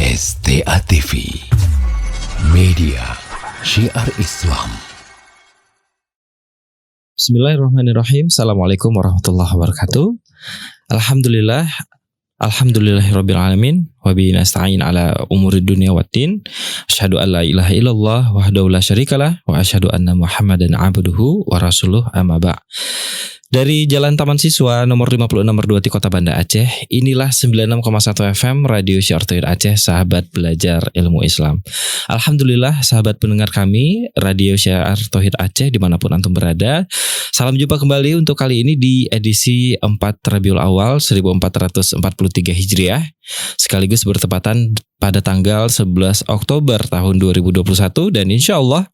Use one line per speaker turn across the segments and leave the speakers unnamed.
STA TV Media Syiar Islam.
Bismillahirrahmanirrahim. Assalamualaikum warahmatullahi wabarakatuh. Alhamdulillahirabbil alamin wa bihi nasta'in ala umuri dunya waddin. Asyhadu an la ilaha illallah wahdahu la syarikalah wa asyhadu anna Muhammadan abduhu wa rasuluh, amma ba'. Dari Jalan Taman Siswa nomor 56 nomor 2 di Kota Banda Aceh, inilah 96,1 FM Radio Syiar Tauhid Aceh, sahabat belajar ilmu Islam. Alhamdulillah sahabat pendengar kami Radio Syiar Tauhid Aceh dimanapun antum berada. Salam jumpa kembali untuk kali ini di edisi 4 Rabiul Awal 1443 Hijriah, sekaligus bertepatan pada tanggal 11 Oktober tahun 2021, dan insya Allah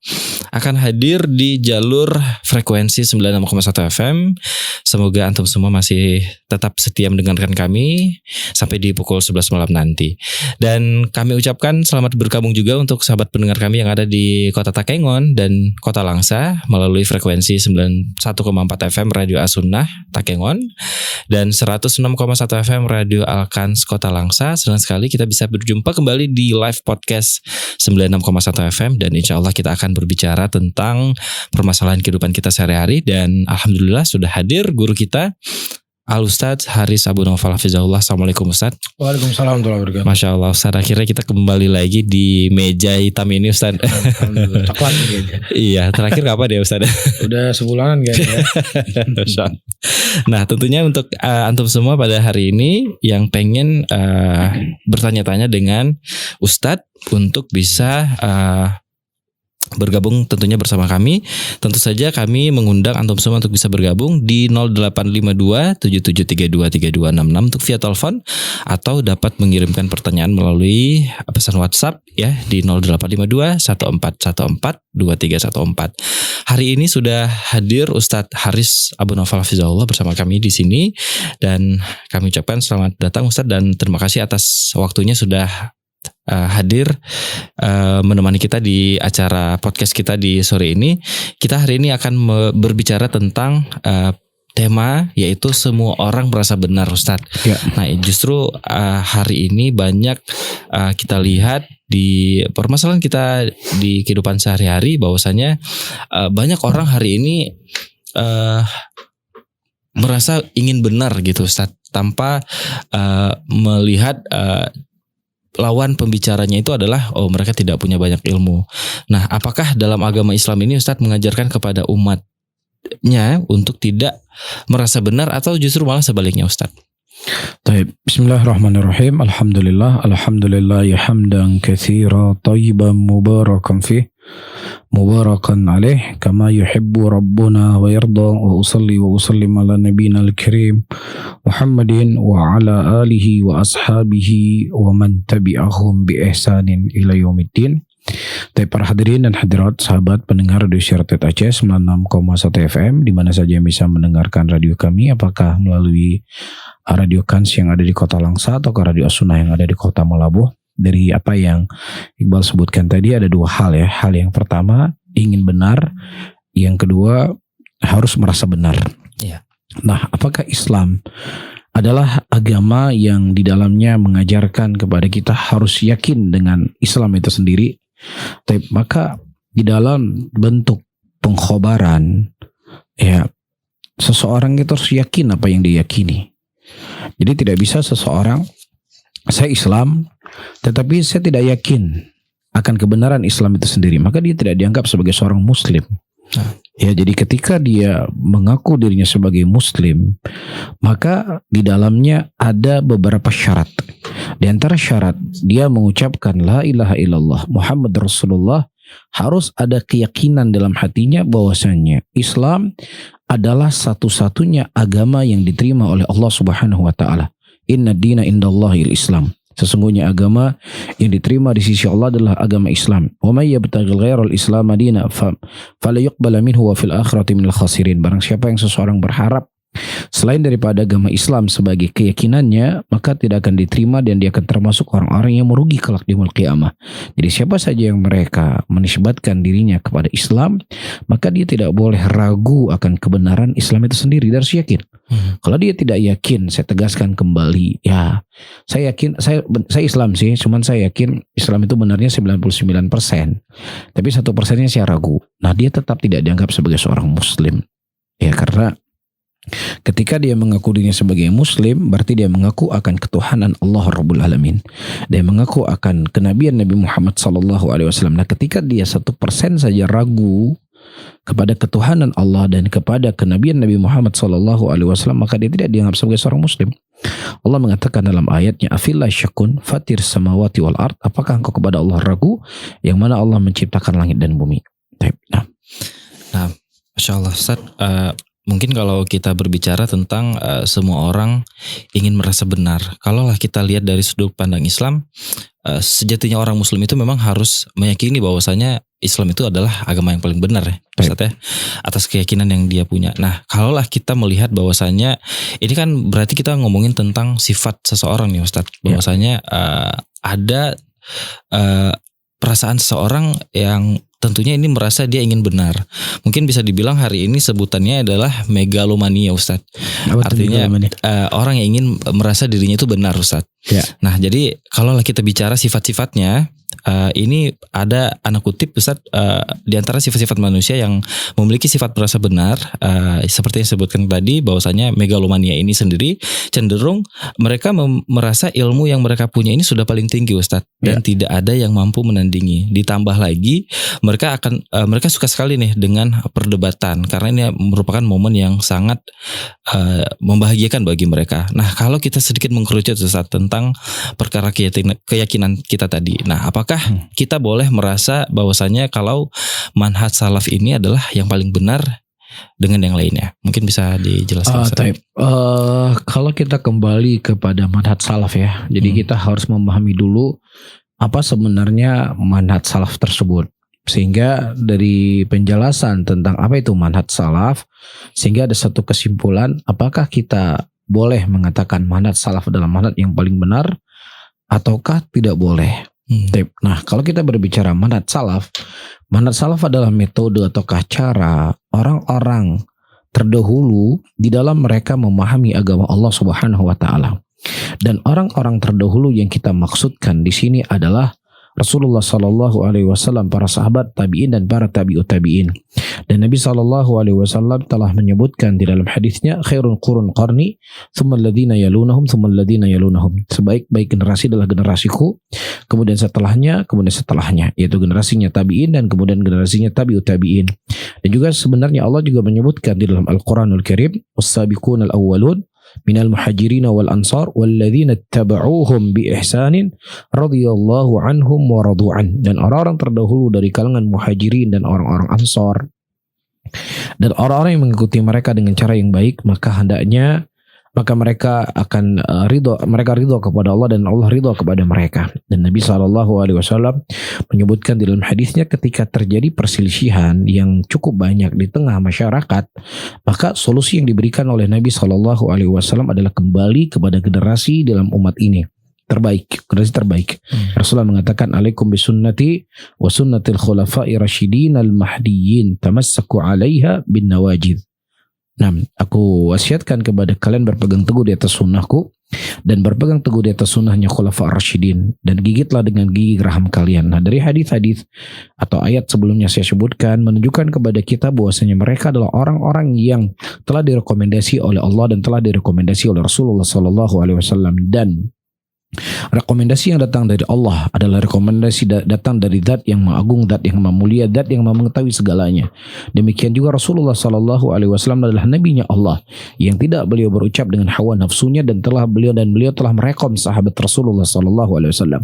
akan hadir di jalur frekuensi 96,1 FM. Semoga antum semua masih tetap setia mendengarkan kami sampai di pukul 11 malam nanti. Dan kami ucapkan selamat bergabung juga untuk sahabat pendengar kami yang ada di Kota Takengon dan Kota Langsa melalui frekuensi 91,4 FM Radio As-Sunnah Takengon dan 106,1 FM Radio Al-Kans Kota Langsa. Senang sekali kita bisa berjumpa kembali di live podcast 96,1 FM, dan insya Allah kita akan berbicara tentang permasalahan kehidupan kita sehari-hari. Dan alhamdulillah sudah hadir guru kita Al-Ustadz Haris Abu Naufal Hafizahullah. Assalamualaikum Ustadz.
Waalaikumsalam warahmatullahi wabarakatuh.
Masya Allah Ustadz, akhirnya kita kembali lagi di meja hitam ini Ustadz.
Coklat gitu.
Iya, terakhir kapan ya Ustadz?
Udah sebulanan kayaknya.
Nah tentunya untuk antum semua pada hari ini yang pengen bertanya-tanya dengan Ustadz untuk bisa bergabung tentunya bersama kami, tentu saja kami mengundang antum semua untuk bisa bergabung di 0852 7732 3266 untuk via telepon, atau dapat mengirimkan pertanyaan melalui pesan WhatsApp ya di 0852 1414 2314. Hari ini sudah hadir Ustadz Haris Abu Naufal Hafizahullah bersama kami di sini, dan kami ucapkan selamat datang Ustadz, dan terima kasih atas waktunya sudah hadir menemani kita di acara podcast kita di sore ini. Kita hari ini akan berbicara tentang tema yaitu semua orang merasa benar Ustadz. Ya. Nah justru hari ini banyak kita lihat di permasalahan kita di kehidupan sehari-hari bahwasanya banyak orang hari ini merasa ingin benar gitu Ustadz, tanpa melihat lawan pembicaranya itu adalah mereka tidak punya banyak ilmu. Nah, apakah dalam agama Islam ini Ustadz mengajarkan kepada umatnya untuk tidak merasa benar, atau justru malah sebaliknya Ustadz?
Baik, bismillahirrahmanirrahim. Alhamdulillah ya hamdan katsira thayyiban mubarakan fih mubarakan alaih kama yuhibbu rabbuna wa yarda, wa usalli wa usallim ala nabiyina al-karim Muhammadin wa ala alihi wa ashabihi wa man tabi'ahum bi ihsanin ila yaumiddin. Para hadirin dan hadirat sahabat pendengar Radio Syiar Tauhid Aceh 96,1 FM, di mana saja yang bisa mendengarkan radio kami, apakah melalui Radio Kans yang ada di Kota Langsa atau ke Radio As-Sunnah yang ada di Kota Melabuh. Dari apa yang Iqbal sebutkan tadi ada dua hal ya. Hal yang pertama ingin benar, yang kedua harus merasa benar.
Ya. Nah,
apakah Islam adalah agama yang di dalamnya mengajarkan kepada kita harus yakin dengan Islam itu sendiri? Maka di dalam bentuk pengkhobaran ya, seseorang itu harus yakin apa yang diyakini. Jadi tidak bisa seseorang, saya Islam tetapi saya tidak yakin akan kebenaran Islam itu sendiri, maka dia tidak dianggap sebagai seorang muslim. Ya, jadi ketika dia mengaku dirinya sebagai muslim, maka di dalamnya ada beberapa syarat. Di antara syarat dia mengucapkan la ilaha illallah Muhammad Rasulullah, harus ada keyakinan dalam hatinya bahwasanya Islam adalah satu-satunya agama yang diterima oleh Allah Subhanahu wa taala. Inna dina indallahil Islam. Sesungguhnya agama yang diterima di sisi Allah adalah agama Islam. Wa may yabtaghil ghairal Islam madina fala yuqbal minhu wa fil akhirati minal khasirin. Barang siapa yang seseorang berharap selain daripada agama Islam sebagai keyakinannya, maka tidak akan diterima dan dia akan termasuk orang-orang yang merugi kelak di yaumul qiyamah. Jadi siapa saja yang mereka menisbatkan dirinya kepada Islam, maka dia tidak boleh ragu akan kebenaran Islam itu sendiri dan harus yakin. Kalau dia tidak yakin, saya tegaskan kembali, ya saya yakin, saya Islam sih, cuman saya yakin Islam itu benarnya 99%, tapi 1%-nya saya ragu. Nah, dia tetap tidak dianggap sebagai seorang Muslim. Ya, karena ketika dia mengaku dirinya sebagai Muslim, berarti dia mengaku akan ketuhanan Allah Rabbul Alamin. Dia mengaku akan kenabian Nabi Muhammad SAW. Nah, ketika dia 1% saja ragu kepada ketuhanan Allah dan kepada kenabian Nabi Muhammad SAW, maka dia tidak dianggap sebagai seorang Muslim. Allah mengatakan dalam ayatnya, afillah syakun fatir samawati wal ard, apakah engkau kepada Allah ragu yang mana Allah menciptakan langit dan bumi.
Nah, Masya Allah Ustaz, mungkin kalau kita berbicara tentang semua orang ingin merasa benar, kalaulah kita lihat dari sudut pandang Islam, sejatinya orang Muslim itu memang harus meyakini bahwasanya Islam itu adalah agama yang paling benar ya, Ustaz ya, atas keyakinan yang dia punya. Nah, kalaulah kita melihat bahwasanya ini kan berarti kita ngomongin tentang sifat seseorang nih Ustaz, bahwasanya ada perasaan seseorang yang tentunya ini merasa dia ingin benar. Mungkin bisa dibilang hari ini sebutannya adalah megalomania Ustadz. Artinya orang yang ingin merasa dirinya itu benar Ustadz. Ya. Nah, jadi kalau kita bicara sifat-sifatnya, ini ada anak kutip Ustadz, di antara sifat-sifat manusia yang memiliki sifat merasa benar, seperti yang disebutkan tadi, bahwasanya megalomania ini sendiri cenderung mereka merasa ilmu yang mereka punya ini sudah paling tinggi Ustadz, dan tidak ada yang mampu menandingi. Ditambah lagi mereka suka sekali nih dengan perdebatan, karena ini merupakan momen yang sangat membahagiakan bagi mereka. Nah, kalau kita sedikit mengkerucut Ustadz tentang perkara keyakinan kita tadi, nah apakah kita boleh merasa bahwasanya kalau manhaj salaf ini adalah yang paling benar dengan yang lainnya? Mungkin bisa dijelaskan.
Kalau kita kembali kepada manhaj salaf ya, jadi kita harus memahami dulu apa sebenarnya manhaj salaf tersebut. Sehingga dari penjelasan tentang apa itu manhaj salaf, sehingga ada satu kesimpulan, apakah kita boleh mengatakan manhaj salaf adalah manhaj yang paling benar ataukah tidak boleh. Nah, kalau kita berbicara manhaj salaf adalah metode ataukah cara orang-orang terdahulu di dalam mereka memahami agama Allah Subhanahu wa taala. Dan orang-orang terdahulu yang kita maksudkan di sini adalah Rasulullah Sallallahu Alaihi Wasallam, para sahabat tabiin dan para tabiut tabiin. Dan Nabi Sallallahu Alaihi Wasallam telah menyebutkan di dalam hadisnya, khairul qurun qarni, thumma alladhina yalunahum, thumma alladhina yalunahum. Sebaik-baik generasi adalah generasiku, kemudian setelahnya, yaitu generasinya tabiin dan kemudian generasinya tabiut tabiin. Dan juga sebenarnya Allah juga menyebutkan di dalam Al-Quranul Karim, was-sabiqun al-awwalun minal muhajirin wal ansar walladzina tabauhum bi ihsanin radhiyallahu anhum wa radu'an. Dan orang-orang terdahulu dari kalangan muhajirin dan orang-orang ansar dan orang-orang yang mengikuti mereka dengan cara yang baik, maka mereka akan ridho kepada Allah dan Allah ridho kepada mereka. Dan Nabi SAW menyebutkan di dalam hadisnya, ketika terjadi perselisihan yang cukup banyak di tengah masyarakat, maka solusi yang diberikan oleh Nabi SAW adalah kembali kepada generasi dalam umat ini generasi terbaik. Rasulullah mengatakan, alaikum bisunnati wa sunnatil khulafa'i rasyidin al-mahdiyyin tamassaku 'alaiha bin nawajid. Nah, aku wasiatkan kepada kalian berpegang teguh di atas sunnahku dan berpegang teguh di atas sunnahnya khulafa ar-rasyidin, dan gigitlah dengan gigi geraham kalian. Nah, dari hadis-hadis atau ayat sebelumnya saya sebutkan menunjukkan kepada kita bahwasanya mereka adalah orang-orang yang telah direkomendasi oleh Allah dan telah direkomendasi oleh Rasulullah SAW. Dan rekomendasi yang datang dari Allah adalah rekomendasi datang dari zat yang maha agung, zat yang maha mulia, zat yang maha mengetahui segalanya. Demikian juga Rasulullah SAW adalah nabinya Allah yang tidak beliau berucap dengan hawa nafsunya, dan beliau telah merekom sahabat Rasulullah SAW.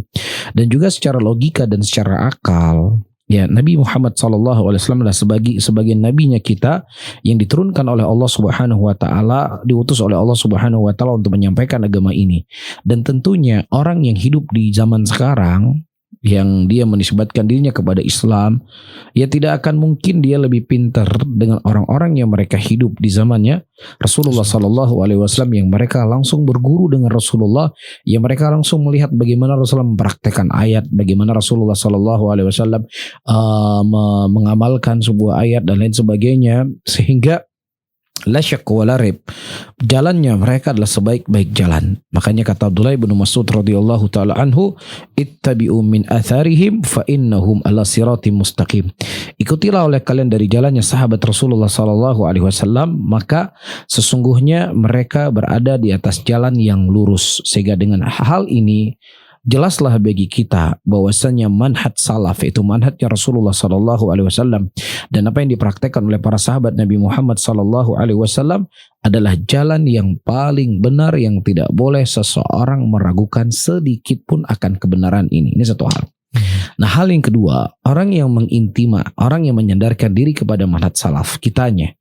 Dan juga secara logika dan secara akal, ya, Nabi Muhammad SAW adalah sebagian nabinya kita yang diturunkan oleh Allah Subhanahu wa taala, diutus oleh Allah Subhanahu wa taala untuk menyampaikan agama ini. Dan tentunya orang yang hidup di zaman sekarang yang dia menisbatkan dirinya kepada Islam, ya tidak akan mungkin dia lebih pintar dengan orang-orang yang mereka hidup di zamannya Rasulullah Sallallahu Alaihi Wasallam, yang mereka langsung berguru dengan Rasulullah, yang mereka langsung melihat bagaimana Rasulullah mempraktekkan ayat, bagaimana Rasulullah Sallallahu Alaihi Wasallam mengamalkan sebuah ayat dan lain sebagainya, sehingga la syak wa la rib, jalannya mereka adalah sebaik-baik jalan. Makanya kata Abdullah bin Mas'ud radhiyallahu taala anhu, ittabi'u min atharihim fa innahum ala siratim mustaqim. Ikutilah oleh kalian dari jalannya sahabat Rasulullah sallallahu alaihi wasallam, maka sesungguhnya mereka berada di atas jalan yang lurus. Sehingga dengan hal ini jelaslah bagi kita bahwasanya manhaj salaf, itu manhajnya Rasulullah sallallahu alaihi wasallam, dan apa yang dipraktekkan oleh para sahabat Nabi Muhammad sallallahu alaihi wasallam adalah jalan yang paling benar, yang tidak boleh seseorang meragukan sedikit pun akan kebenaran ini. Ini satu hal. Nah, hal yang kedua, orang yang mengintima, orang yang menyandarkan diri kepada manhaj salaf, kitanya.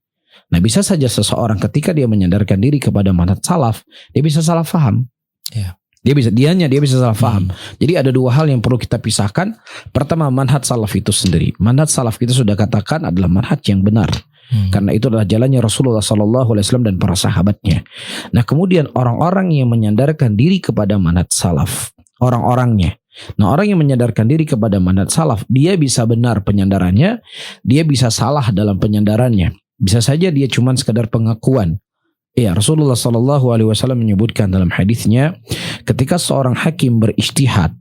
Nah, bisa saja seseorang ketika dia menyandarkan diri kepada manhaj salaf, dia bisa salah faham.
Ya.
Dia bisa salah faham. Jadi ada dua hal yang perlu kita pisahkan. Pertama, manhaj salaf itu sendiri. Manhaj salaf kita sudah katakan adalah manhaj yang benar. Karena itu adalah jalannya Rasulullah Sallallahu Alaihi Wasallam dan para sahabatnya. Nah, kemudian orang-orang yang menyandarkan diri kepada manhaj salaf, orang-orangnya. Nah, orang yang menyandarkan diri kepada manhaj salaf, dia bisa benar penyandarannya, dia bisa salah dalam penyandarannya. Bisa saja dia cuma sekadar pengakuan. Ya, Rasulullah Sallallahu Alaihi Wasallam menyebutkan dalam hadisnya, ketika seorang hakim berijtihad,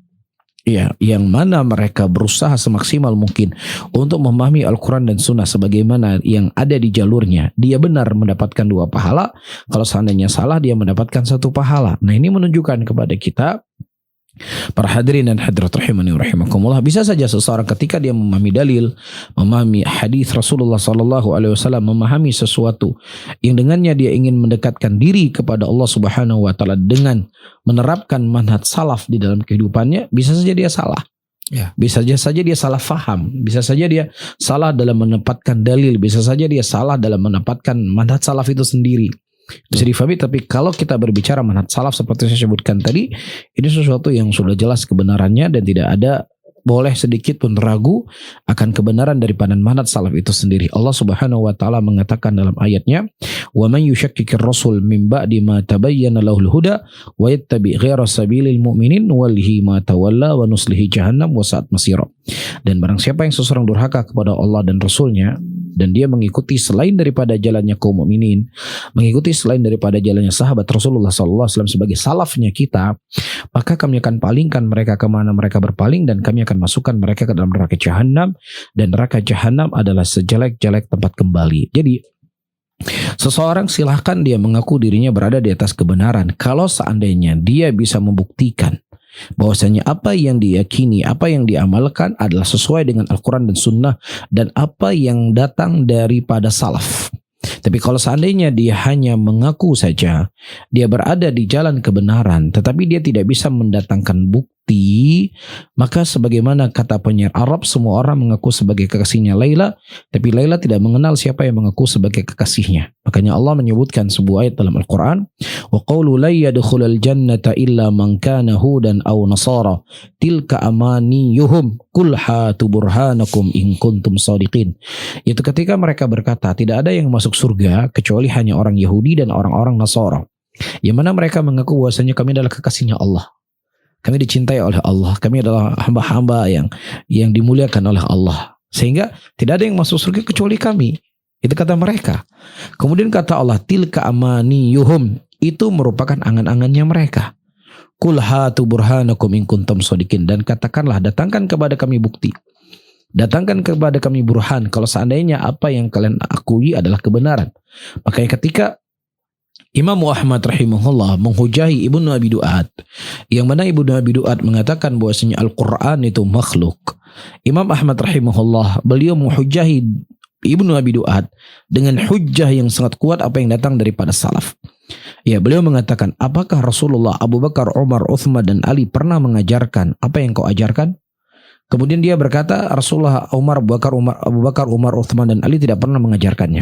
ya, yang mana mereka berusaha semaksimal mungkin untuk memahami Al-Quran dan Sunnah sebagaimana yang ada di jalurnya, dia benar mendapatkan 2 pahala. Kalau seandainya salah, dia mendapatkan 1 pahala. Nah, ini menunjukkan kepada kita, para hadirin dan hadirat rahimani wa rahimakumullah, bisa saja seseorang ketika dia memahami dalil, memahami hadis Rasulullah sallallahu alaihi wasallam, memahami sesuatu yang dengannya dia ingin mendekatkan diri kepada Allah Subhanahu wa taala dengan menerapkan manhaj salaf di dalam kehidupannya, bisa saja dia salah. Ya. Bisa saja dia salah faham, bisa saja dia salah dalam menempatkan dalil, bisa saja dia salah dalam menempatkan manhaj salaf itu sendiri. Bisa difahami, tapi kalau kita berbicara manhaj salaf seperti saya sebutkan tadi, ini sesuatu yang sudah jelas kebenarannya dan tidak ada boleh sedikit pun ragu akan kebenaran daripada manhaj salaf itu sendiri. Allah Subhanahu wa taala mengatakan dalam ayatnya, "Wa man yushakkikir rasul min ba'di ma tabayyana lahul huda wa yattabi' ghaira sabilil mu'minin nuwallihi ma tawalla wa nuslihi jahannam wa sa'at masira." Dan barang siapa yang seseorang durhaka kepada Allah dan Rasulnya, dan dia mengikuti selain daripada jalannya kaum mukminin, mengikuti selain daripada jalannya sahabat Rasulullah SAW sebagai salafnya kita, maka kami akan palingkan mereka kemana mereka berpaling, dan kami akan masukkan mereka ke dalam neraka jahanam, dan neraka jahanam adalah sejelek-jelek tempat kembali. Jadi seseorang silahkan dia mengaku dirinya berada di atas kebenaran kalau seandainya dia bisa membuktikan bahwasanya apa yang diyakini, apa yang diamalkan adalah sesuai dengan Al-Quran dan Sunnah, dan apa yang datang daripada salaf. Tapi kalau seandainya dia hanya mengaku saja dia berada di jalan kebenaran, tetapi dia tidak bisa mendatangkan bukti, maka sebagaimana kata penyair Arab, semua orang mengaku sebagai kekasihnya Laila, tapi Laila tidak mengenal siapa yang mengaku sebagai kekasihnya. Makanya Allah menyebutkan sebuah ayat dalam Al-Quran, wa qawlu la yadkhulal jannata illa man kana hudan aw nasara tilka amaniyuhum qul hatu burhanakum in kuntum shadiqin. Itu ketika mereka berkata tidak ada yang masuk surga kecuali hanya orang Yahudi dan orang-orang Nasara, yang mana mereka mengaku bahwasanya kami adalah kekasihnya Allah, kami dicintai oleh Allah, kami adalah hamba-hamba yang dimuliakan oleh Allah, sehingga tidak ada yang masuk surga kecuali kami. Itu kata mereka. Kemudian kata Allah, tilka amaniyuhum, itu merupakan angan-angannya mereka. Qul hatu burhanakum in kuntum shadiqin, dan katakanlah datangkan kepada kami bukti, datangkan kepada kami burhan kalau seandainya apa yang kalian akui adalah kebenaran. Makanya ketika Imam Ahmad rahimahullah menghujahi Ibnu Abi Du'ad, yang mana Ibnu Abi Du'ad mengatakan bahwasanya Al-Quran itu makhluk, Imam Ahmad rahimahullah beliau menghujahi Ibnu Abi Du'ad dengan hujjah yang sangat kuat apa yang datang daripada salaf. Ya, beliau mengatakan, apakah Rasulullah, Abu Bakar, Umar, Uthman dan Ali pernah mengajarkan apa yang kau ajarkan? Kemudian dia berkata, Rasulullah, Abu Bakar, Umar, Uthman dan Ali tidak pernah mengajarkannya.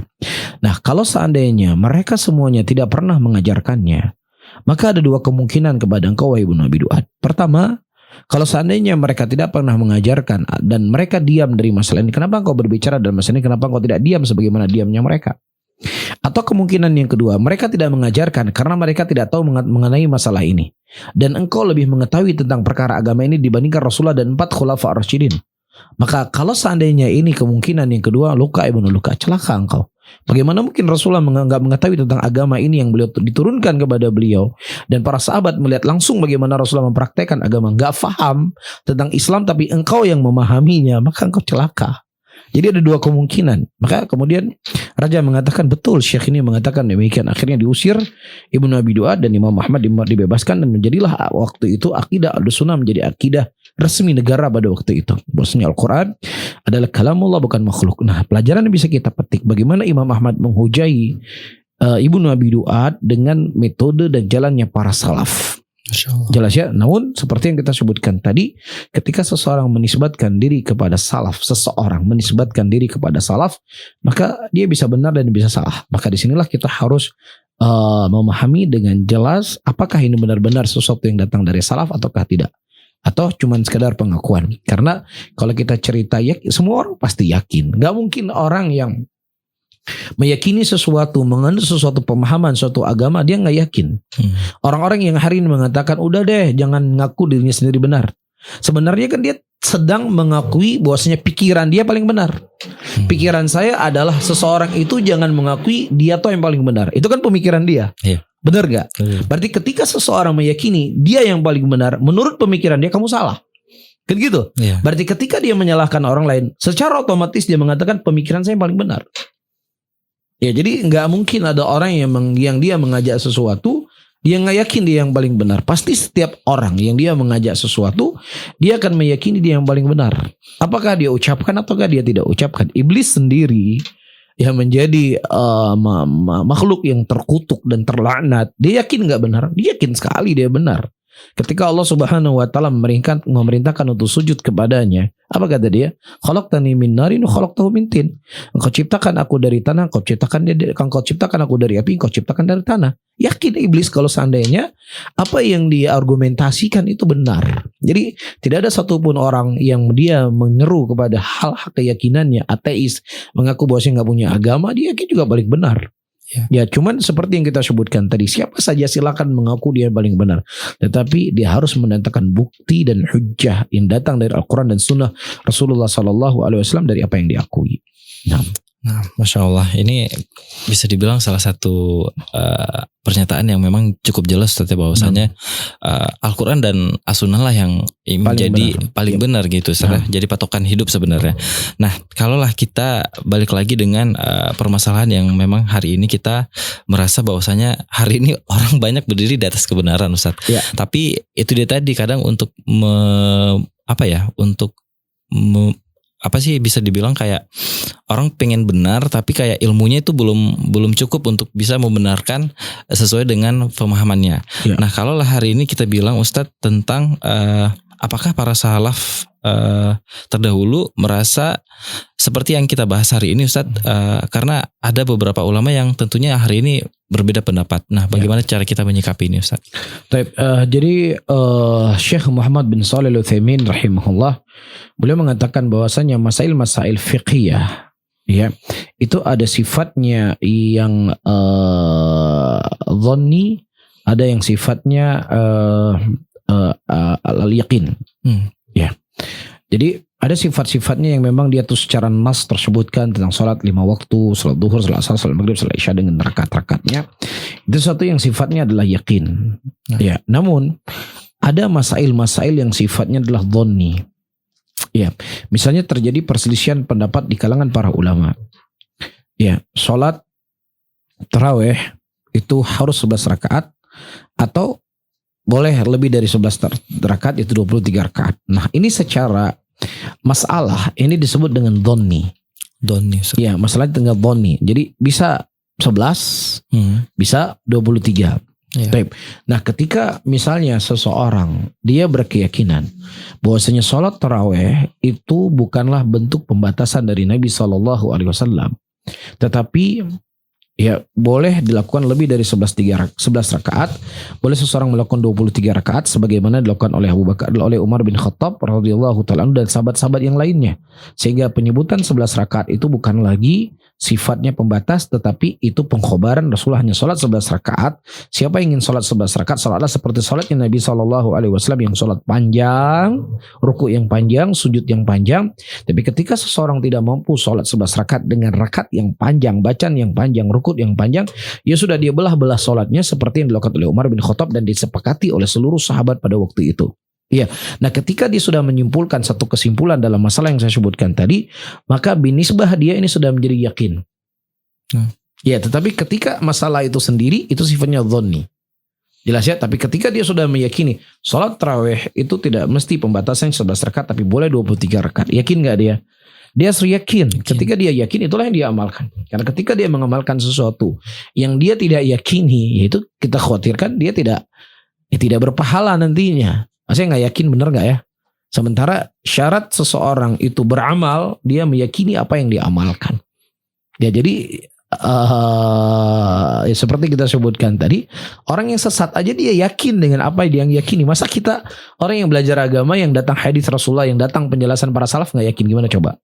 Nah, kalau seandainya mereka semuanya tidak pernah mengajarkannya, maka ada 2 kemungkinan kepada engkau wahai Ibnu Abi Du'ad. Pertama, Kalau seandainya mereka tidak pernah mengajarkan dan mereka diam dari masalah ini, kenapa engkau berbicara dalam masalah ini? Kenapa engkau tidak diam sebagaimana diamnya mereka? Atau kemungkinan yang kedua, mereka tidak mengajarkan karena mereka tidak tahu mengenai masalah ini. Dan engkau lebih mengetahui tentang perkara agama ini dibandingkan Rasulullah dan 4 khulafa ar-rasyidin. Maka kalau seandainya ini kemungkinan yang kedua, luka ibnu luka, celaka engkau. Bagaimana mungkin Rasulullah enggak mengetahui tentang agama ini yang beliau diturunkan kepada beliau, dan para sahabat melihat langsung bagaimana Rasulullah mempraktekkan agama, enggak faham tentang Islam tapi engkau yang memahaminya, maka engkau celaka. Jadi ada dua kemungkinan. Maka kemudian Raja mengatakan betul, Syekh ini mengatakan demikian. Akhirnya diusir Ibnu Abi Duad dan Imam Ahmad dibebaskan, dan menjadilah waktu itu akidah Ahlussunnah menjadi akidah resmi negara pada waktu itu. Bahwasanya Al-Quran adalah kalamullah, bukan makhluk. Nah, pelajaran yang bisa kita petik bagaimana Imam Ahmad menghujai Ibnu Abi Duad dengan metode dan jalannya para salaf. Jelas ya. Namun seperti yang kita sebutkan tadi, ketika seseorang menisbatkan diri kepada salaf, maka dia bisa benar dan bisa salah. Maka disinilah kita harus memahami dengan jelas apakah ini benar-benar sesuatu yang datang dari salaf ataukah tidak, atau cuman sekadar pengakuan. Karena kalau kita cerita semua orang pasti yakin. Gak mungkin orang yang meyakini sesuatu, menganut sesuatu pemahaman, suatu agama, dia gak yakin. Orang-orang yang hari ini mengatakan udah deh jangan ngaku dirinya sendiri benar, sebenarnya kan dia sedang mengakui bahwasanya pikiran dia paling benar. Pikiran saya adalah seseorang itu jangan mengakui dia tuh yang paling benar. Itu kan pemikiran dia. Benar gak? Berarti ketika seseorang meyakini dia yang paling benar, menurut pemikiran dia kamu salah. Kan gitu. Berarti ketika dia menyalahkan orang lain, secara otomatis dia mengatakan pemikiran saya yang paling benar. Ya, jadi nggak mungkin ada orang yang dia mengajak sesuatu dia nggak yakin dia yang paling benar. Pasti setiap orang yang dia mengajak sesuatu, dia akan meyakini dia yang paling benar. Apakah dia ucapkan ataukah dia tidak ucapkan. Iblis sendiri yang menjadi makhluk yang terkutuk dan terlaknat, dia yakin nggak benar? Dia yakin sekali dia benar. Ketika Allah Subhanahu wa taala memerintahkan untuk sujud kepadanya, apa kata dia? Khalaqtani min narin wa khalaqtahu min tin. Engkau ciptakan aku dari tanah, engkau ciptakan aku dari api, engkau ciptakan dari tanah. Yakin iblis kalau seandainya apa yang dia argumentasikan itu benar. Jadi tidak ada satupun orang yang dia menyeru kepada hal-hal keyakinannya, ateis, mengaku bahwasanya nggak punya agama, dia yakin juga paling benar. Ya, cuman seperti yang kita sebutkan tadi, siapa saja silakan mengaku dia paling benar, tetapi dia harus mendatangkan bukti dan hujjah yang datang dari Al-Quran dan Sunnah Rasulullah SAW dari apa yang diakui.
Nah, Masya Allah, ini bisa dibilang salah satu pernyataan yang memang cukup jelas, tetapi bahwasanya Al-Quran dan As-Sunnah lah yang menjadi paling benar gitu, jadi patokan hidup sebenarnya. Nah, kalaulah kita balik lagi dengan permasalahan yang memang hari ini kita merasa bahwasanya hari ini orang banyak berdiri di atas kebenaran, Ustaz. Tapi itu dia tadi, kadang untuk apa sih bisa dibilang kayak orang pengen benar tapi kayak ilmunya itu belum cukup untuk bisa membenarkan sesuai dengan pemahamannya. Nah, kalau lah hari ini kita bilang Ustadz tentang apakah para salaf terdahulu merasa seperti yang kita bahas hari ini Ustadz, karena ada beberapa ulama yang tentunya hari ini berbeda pendapat. Nah, bagaimana cara kita menyikapi ini Ustadz?
Jadi Syekh Muhammad bin Shalih Al-Utsaimin rahimahullah, beliau mengatakan bahwasanya masail-masail fiqhiyah ya itu ada sifatnya yang dhanni, ada yang sifatnya al-yaqin. Ya. Jadi ada sifat-sifatnya yang memang dia tuh secara nas tersebutkan tentang sholat 5 waktu, sholat duhur, sholat asar, sholat maghrib, sholat isya dengan rakaat-rakaatnya. Itu sesuatu yang sifatnya adalah yakin. Ya, namun ada masail-masail yang sifatnya adalah dhanni. Ya, misalnya terjadi perselisihan pendapat di kalangan para ulama. Ya, sholat tarawih itu harus 11 rakaat atau boleh lebih dari 11 rakaat, itu 23 rakaat. Nah, ini secara masalah ini disebut dengan dhanni. Ya, masalah dengan dhanni. Jadi bisa 11, bisa 23. Nah, ketika misalnya seseorang dia berkeyakinan bahwasanya sholat tarawih itu bukanlah bentuk pembatasan dari Nabi SAW, tetapi Ya, boleh dilakukan lebih dari 11 rakaat. Boleh seseorang melakukan 23 rakaat sebagaimana dilakukan oleh Abu Bakar, oleh Umar bin Khattab radhiyallahu taala anhu dan sahabat-sahabat yang lainnya. Sehingga penyebutan 11 rakaat itu bukan lagi sifatnya pembatas, tetapi itu pengkhobaran Rasulullah hanya sholat 11 rakaat. Siapa yang ingin sholat 11 rakaat, sholatlah seperti sholatnya Nabi SAW yang sholat panjang, ruku yang panjang, sujud yang panjang. Tapi ketika seseorang tidak mampu sholat 11 rakaat dengan rakaat yang panjang, bacaan yang panjang, rukuk yang panjang, ya sudah dia belah-belah sholatnya seperti yang dilakukan oleh Umar bin Khattab dan disepakati oleh seluruh sahabat pada waktu itu. Iya. Nah, ketika dia sudah menyimpulkan satu kesimpulan dalam masalah yang saya sebutkan tadi, maka binisbah dia ini sudah menjadi yakin. Ya, tetapi ketika masalah itu sendiri itu sifatnya dhonni. Jelas ya, tapi ketika dia sudah meyakini sholat tarawih itu tidak mesti pembatasan 11 rakaat tapi boleh 23 rakaat. Yakin enggak dia? Dia harus yakin. Ketika dia yakin itulah yang dia amalkan. Karena ketika dia mengamalkan sesuatu yang dia tidak yakini, yaitu kita khawatirkan dia tidak berpahala nantinya. Maksudnya nggak yakin benar nggak ya? Sementara syarat seseorang itu beramal, dia meyakini apa yang dia amalkan. Ya, jadi ya seperti kita sebutkan tadi, orang yang sesat aja dia yakin dengan apa yang dia yakini. Masa kita orang yang belajar agama, yang datang hadis Rasulullah, yang datang penjelasan para salaf nggak yakin, gimana coba?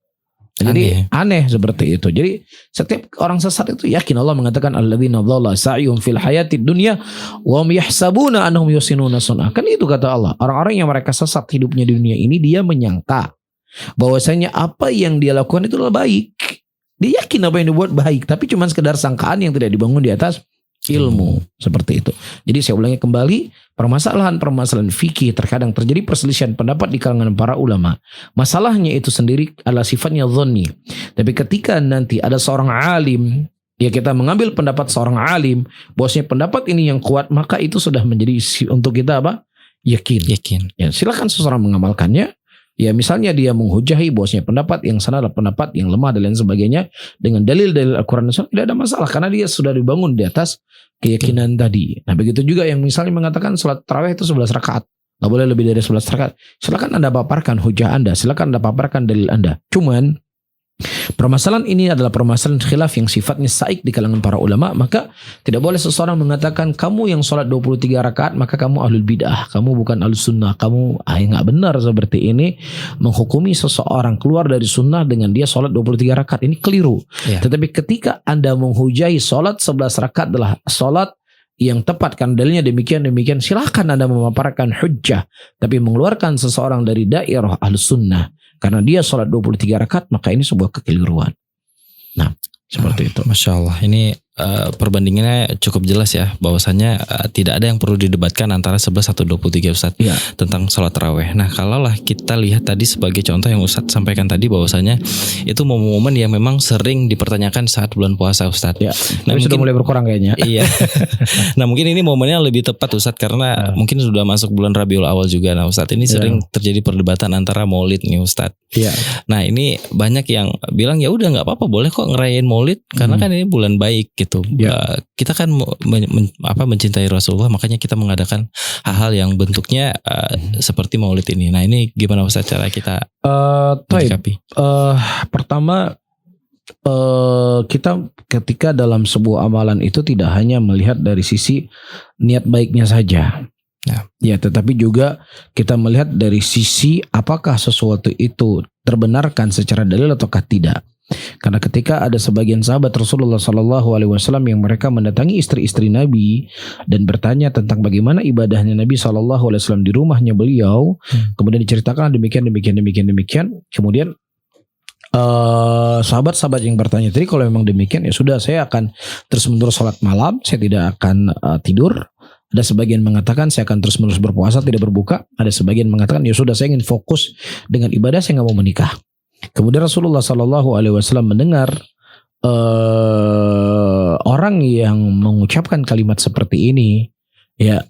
Jadi aneh seperti itu. Jadi setiap orang sesat itu yakin. Allah mengatakan alladzina dhalla sa'yuhum fil hayatid dunya wa hum yahsabuna annahum yusinuna sun'a. Kan itu kata Allah. Orang-orang yang mereka sesat hidupnya di dunia ini, dia menyangka bahwasanya apa yang dia lakukan itu adalah baik. Dia yakin apa yang dibuat baik, tapi cuma sekedar sangkaan yang tidak dibangun di atas ilmu. Seperti itu. Jadi saya ulangi kembali, permasalahan fikih terkadang terjadi perselisihan pendapat di kalangan para ulama. Masalahnya itu sendiri adalah sifatnya dhonni. Tapi ketika nanti ada seorang alim, ya kita mengambil pendapat seorang alim, bahwasanya pendapat ini yang kuat, maka itu sudah menjadi untuk kita apa? Yakin. Ya, silakan seseorang mengamalkannya. Ya, misalnya dia menghujahi bahwasanya pendapat yang sana adalah pendapat yang lemah dan lain sebagainya dengan dalil-dalil Al-Quran dan Sunnah, tidak ada masalah karena dia sudah dibangun di atas keyakinan tadi. Nah, begitu juga yang misalnya mengatakan salat tarawih itu 11 rakaat, nggak boleh lebih dari 11 rakaat. Silakan Anda paparkan hujah Anda, silakan Anda paparkan dalil Anda. Cuman permasalahan ini adalah permasalahan khilaf yang sifatnya saik di kalangan para ulama, maka tidak boleh seseorang mengatakan kamu yang sholat 23 rakaat maka kamu ahlul bid'ah, kamu bukan ahlus sunnah, kamu nggak benar seperti ini. Menghukumi seseorang keluar dari sunnah dengan dia sholat 23 rakaat ini keliru. Ya. Tetapi ketika Anda menghujahi sholat 11 rakaat adalah sholat yang tepat kan dalilnya demikian, silakan Anda memaparkan hujjah, tapi mengeluarkan seseorang dari dairah ahlus sunnah karena dia sholat 23 rakaat, maka ini sebuah kekeliruan. Nah, seperti itu.
Masya Allah, ini perbandingannya cukup jelas ya, bahwasannya tidak ada yang perlu didebatkan antara 11 atau 23 Ustaz ya, tentang sholat tarawih. Nah, kalaulah kita lihat tadi sebagai contoh yang Ustaz sampaikan tadi, bahwasanya itu momen-momen yang memang sering dipertanyakan saat bulan puasa Ustaz.
Ya,
nah,
mungkin sudah mulai berkurang kayaknya.
Iya. Nah, mungkin ini momennya lebih tepat Ustaz karena mungkin sudah masuk bulan Rabiul Awal juga. Nah, Ustaz, ini sering terjadi perdebatan antara Maulid nih Ustaz.
Iya.
Nah, ini banyak yang bilang ya udah nggak apa-apa, boleh kok ngerayain Maulid karena kan ini bulan baik gitu. Ya. Kita kan mencintai Rasulullah, makanya kita mengadakan hal-hal yang bentuknya seperti Maulid ini. Nah, ini gimana Ustaz cara kita menyikapi?
Pertama, kita ketika dalam sebuah amalan itu tidak hanya melihat dari sisi niat baiknya saja. Ya, tetapi juga kita melihat dari sisi apakah sesuatu itu terbenarkan secara dalil ataukah tidak. Karena ketika ada sebagian sahabat Rasulullah SAW yang mereka mendatangi istri-istri Nabi dan bertanya tentang bagaimana ibadahnya Nabi SAW di rumahnya beliau, kemudian diceritakan demikian. Kemudian sahabat-sahabat yang bertanya tadi, kalau memang demikian ya sudah, saya akan terus-menerus sholat malam, saya tidak akan tidur. Ada sebagian mengatakan saya akan terus-menerus berpuasa, tidak berbuka. Ada sebagian mengatakan ya sudah, saya ingin fokus dengan ibadah, saya nggak mau menikah. Kemudian Rasulullah SAW mendengar orang yang mengucapkan kalimat seperti ini. Ya,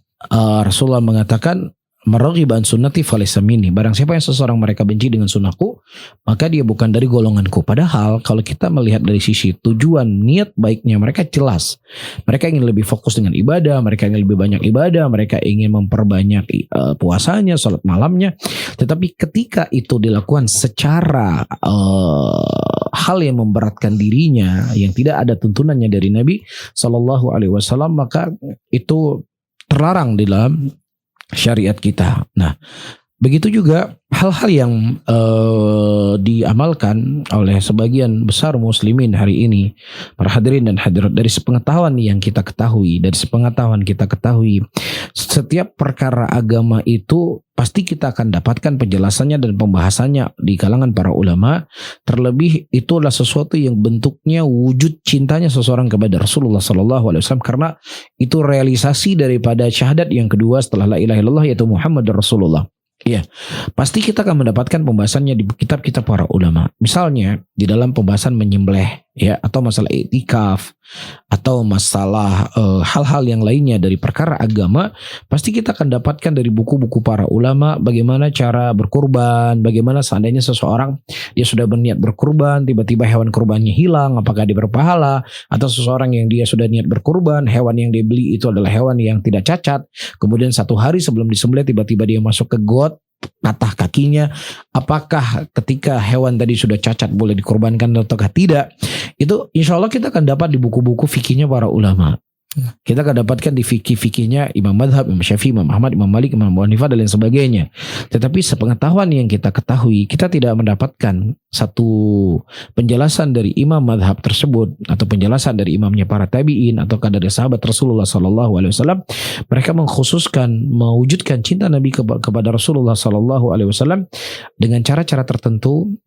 Rasulullah mengatakan maraghiba an sunnati falaysa minni. Barang siapa yang seseorang mereka benci dengan sunnahku, maka dia bukan dari golonganku. Padahal kalau kita melihat dari sisi tujuan, niat baiknya mereka jelas. Mereka ingin lebih fokus dengan ibadah, mereka ingin lebih banyak ibadah, mereka ingin memperbanyak puasanya, salat malamnya. Tetapi ketika itu dilakukan secara hal yang memberatkan dirinya, yang tidak ada tuntunannya dari Nabi Shallallahu Alaihi Wasallam, maka itu terlarang di dalam syariat kita. Nah, begitu juga hal-hal yang diamalkan oleh sebagian besar muslimin hari ini, para hadirin dan hadirat, dari sepengetahuan yang kita ketahui, setiap perkara agama itu pasti kita akan dapatkan penjelasannya dan pembahasannya di kalangan para ulama. Terlebih itu adalah sesuatu yang bentuknya wujud cintanya seseorang kepada Rasulullah SAW, karena itu realisasi daripada syahadat yang kedua setelah la ilaha illallah, yaitu Muhammad Rasulullah. Iya, pasti kita akan mendapatkan pembahasannya di kitab-kitab para ulama. Misalnya di dalam pembahasan menyembelih, ya, atau masalah i'tikaf, atau masalah hal-hal yang lainnya dari perkara agama, pasti kita akan dapatkan dari buku-buku para ulama bagaimana cara berkurban, bagaimana seandainya seseorang dia sudah berniat berkurban, tiba-tiba hewan kurbannya hilang, apakah dia berpahala, atau seseorang yang dia sudah niat berkurban, hewan yang dia beli itu adalah hewan yang tidak cacat, kemudian 1 hari sebelum disembelih tiba-tiba dia masuk ke got, patah kakinya, apakah ketika hewan tadi sudah cacat boleh dikorbankan ataukah tidak? Itu insya Allah kita akan dapat di buku-buku fikihnya para ulama. Kita akan dapatkan di fikih-fikihnya Imam Madhab, Imam Syafi'i, Imam Ahmad, Imam Malik, Imam Abu Hanifah dan lain sebagainya. Tetapi sepengetahuan yang kita ketahui, kita tidak mendapatkan satu penjelasan dari Imam Madhab tersebut atau penjelasan dari imamnya para tabi'in ataukah dari sahabat Rasulullah SAW. Mereka mengkhususkan mewujudkan cinta Nabi kepada Rasulullah SAW dengan cara-cara tertentu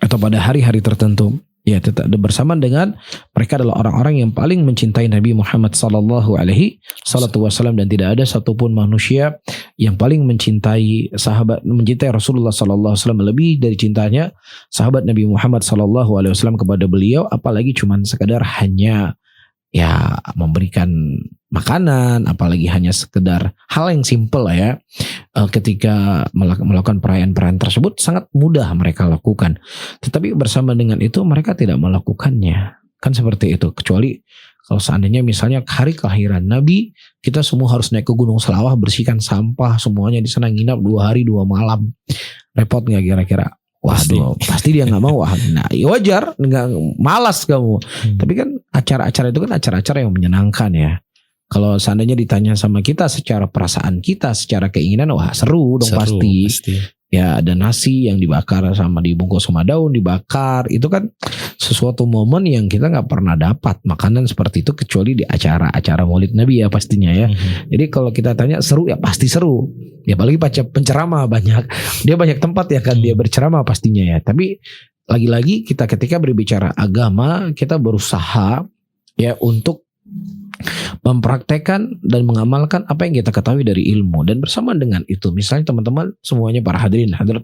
atau pada hari-hari tertentu. Ya, tetap bersamaan dengan mereka adalah orang-orang yang paling mencintai Nabi Muhammad sallallahu alaihi wasallam, dan tidak ada satupun manusia yang paling mencintai Rasulullah sallallahu alaihi wasallam lebih dari cintanya sahabat Nabi Muhammad sallallahu alaihi wasallam kepada beliau, apalagi cuman sekadar hanya ya memberikan makanan, apalagi hanya sekedar hal yang simpel ya. Ketika melakukan perayaan-perayaan tersebut sangat mudah mereka lakukan, tetapi bersama dengan itu mereka tidak melakukannya, kan seperti itu. Kecuali kalau seandainya misalnya hari kelahiran Nabi, kita semua harus naik ke Gunung Selawah, bersihkan sampah semuanya di sana, nginap 2 hari 2 malam, repot nggak kira-kira? Waduh, pasti dia nggak mau. Nah, wajar, nggak, malas kamu. Tapi kan acara-acara itu kan acara-acara yang menyenangkan ya. Kalau seandainya ditanya sama kita secara perasaan kita, secara keinginan, wah seru dong, pasti. Ya, ada nasi yang dibakar sama dibungkus sama daun dibakar, itu kan sesuatu momen yang kita nggak pernah dapat makanan seperti itu kecuali di acara-acara Maulid Nabi ya pastinya ya. Jadi kalau kita tanya seru ya pasti seru. Ya apalagi penceramah banyak, dia banyak tempat ya kan dia berceramah pastinya ya. Tapi lagi-lagi kita ketika berbicara agama, kita berusaha ya untuk mempraktekkan dan mengamalkan apa yang kita ketahui dari ilmu. Dan bersamaan dengan itu, misalnya teman-teman semuanya para hadirin hadirat